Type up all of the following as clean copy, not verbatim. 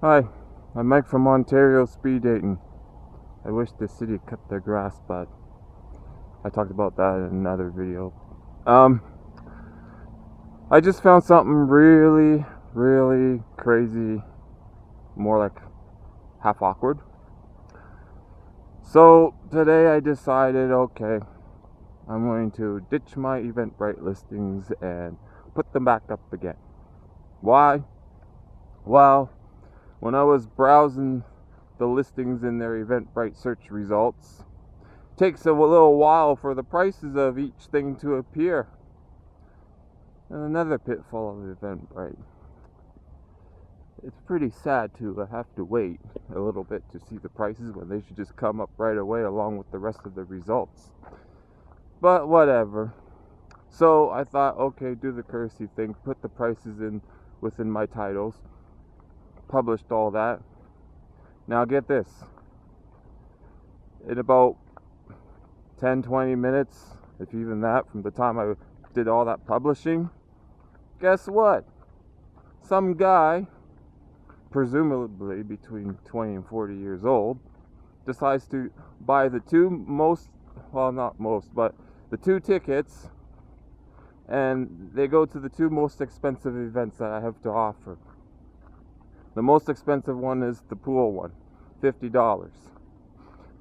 Hi, I'm Mike from Ontario speed dating. I wish the city cut their grass, but I talked about that in another video. I just found something really, really crazy, more like half awkward. So today I decided, okay, I'm going to ditch my Eventbrite listings and put them back up again. Why? Well, when I was browsing the listings in their Eventbrite search results, it takes a little while for the prices of each thing to appear. And another pitfall of Eventbrite. It's pretty sad to have to wait a little bit to see the prices when they should just come up right away along with the rest of the results. But whatever. So I thought, okay, do the courtesy thing, put the prices in within my titles, published all that. Now get this. In about 10-20 minutes, if even that, from the time I did all that publishing, guess what? Some guy, presumably between 20 and 40 years old, decides to buy the two tickets, and they go to the two most expensive events that I have to offer. The most expensive one is the pool one, $50.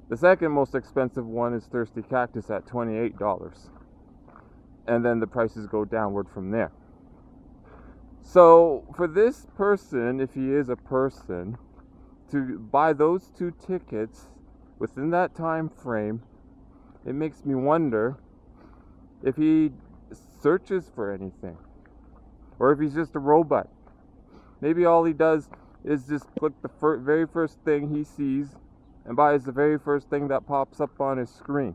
The second most expensive one is Thirsty Cactus at $28. And then the prices go downward from there. So for this person, if he is a person, to buy those two tickets within that time frame, it makes me wonder if he searches for anything, or if he's just a robot. Maybe all he does is just click the very first thing he sees and buys the very first thing that pops up on his screen.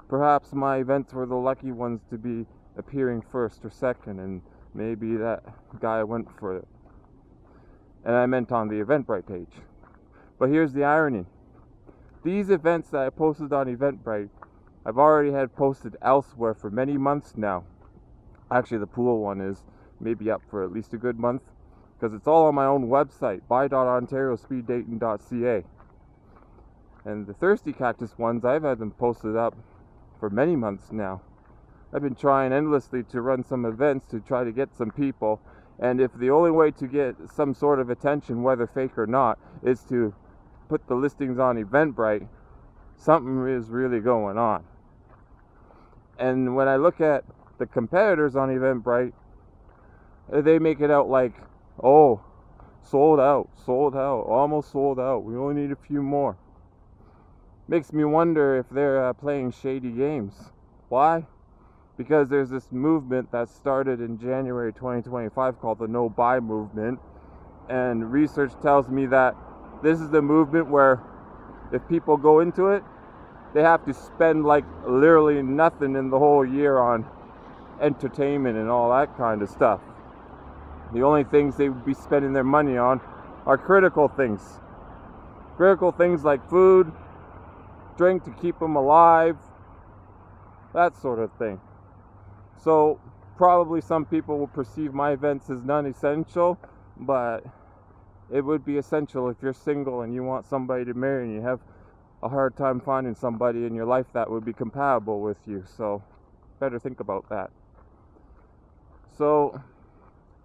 Perhaps my events were the lucky ones to be appearing first or second, and maybe that guy went for it. And I meant on the Eventbrite page. But here's the irony. These events that I posted on Eventbrite, I've already had posted elsewhere for many months now. Actually, the pool one is maybe up for at least a good month, because it's all on my own website, buy.ontariospeeddating.ca. And the Thirsty Cactus ones, I've had them posted up for many months now. I've been trying endlessly to run some events to try to get some people, and if the only way to get some sort of attention, whether fake or not, is to put the listings on Eventbrite, something is really going on. And when I look at the competitors on Eventbrite, they make it out like, oh, sold out, almost sold out, we only need a few more. Makes me wonder if they're playing shady games. Why? Because there's this movement that started in January 2025 called the No Buy movement, and research tells me that this is the movement where if people go into it, they have to spend like literally nothing in the whole year on entertainment and all that kind of stuff. The only things they would be spending their money on are critical things like food, drink to keep them alive, that sort of thing. So probably some people will perceive my events as non-essential, but it would be essential if you're single and you want somebody to marry and you have a hard time finding somebody in your life that would be compatible with you. So better think about that. So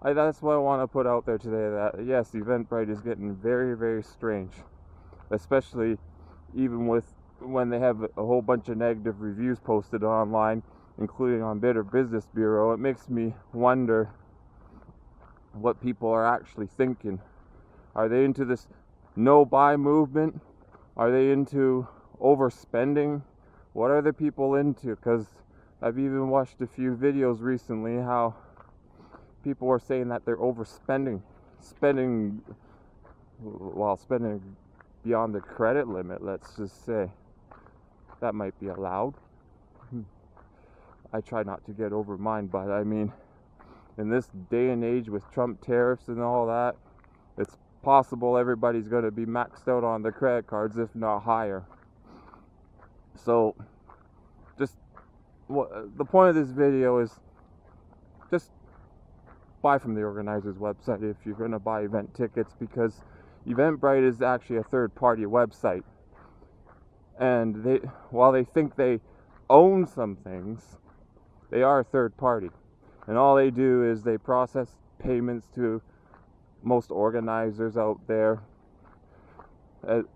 that's what I want to put out there today, that yes, Eventbrite is getting very, very strange, especially even with when they have a whole bunch of negative reviews posted online, including on Better Business Bureau. It makes me wonder what people are actually thinking. Are they into this no buy movement? Are they into overspending? What are the people into? Because I've even watched a few videos recently how people are saying that they're overspending, spending beyond the credit limit, let's just say. That might be allowed. I try not to get over mine, but I mean, in this day and age with Trump tariffs and all that, it's possible everybody's going to be maxed out on their credit cards, if not higher. So, the point of this video is just buy from the organizer's website if you're going to buy event tickets, because Eventbrite is actually a third-party website, and while they think they own some things, they are a third party, and all they do is they process payments to most organizers out there,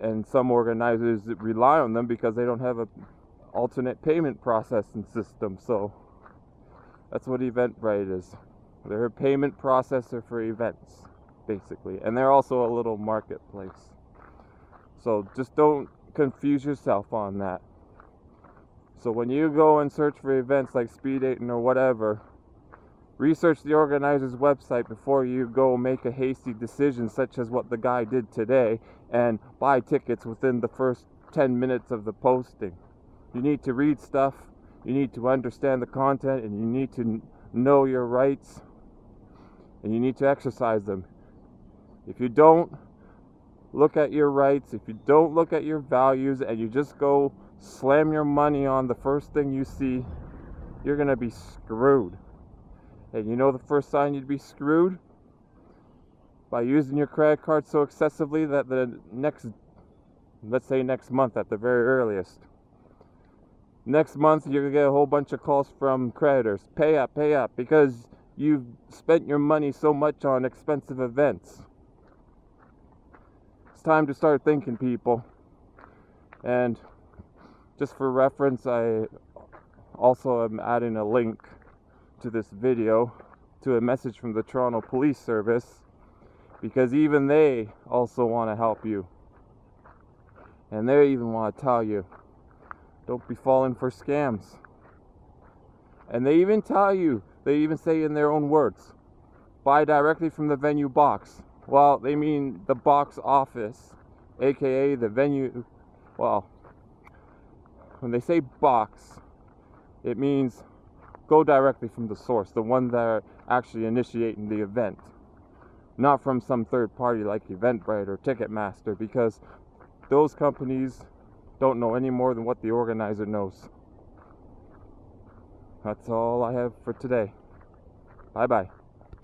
and some organizers rely on them because they don't have an alternate payment processing system. So that's what Eventbrite is. They're a payment processor for events, basically, and they're also a little marketplace. So just don't confuse yourself on that. So when you go and search for events like speed dating or whatever, research the organizer's website before you go make a hasty decision such as what the guy did today and buy tickets within the first 10 minutes of the posting. You need to read stuff, you need to understand the content, and you need to know your rights, and you need to exercise them. If you don't look at your rights, if you don't look at your values, and you just go slam your money on the first thing you see, you're going to be screwed. And you know the first sign you'd be screwed? By using your credit card so excessively that let's say next month at the very earliest. Next month you're going to get a whole bunch of calls from creditors. Pay up, because you've spent your money so much on expensive events. It's time to start thinking, people. And just for reference, I also am adding a link to this video to a message from the Toronto Police Service, because even they also want to help you, and they even want to tell you don't be falling for scams. And they even say in their own words, buy directly from the venue box. Well, they mean the box office, aka the venue. Well, when they say box, it means go directly from the source, the one that are actually initiating the event, not from some third party like Eventbrite or Ticketmaster, because those companies don't know any more than what the organizer knows. That's all I have for today. Bye bye.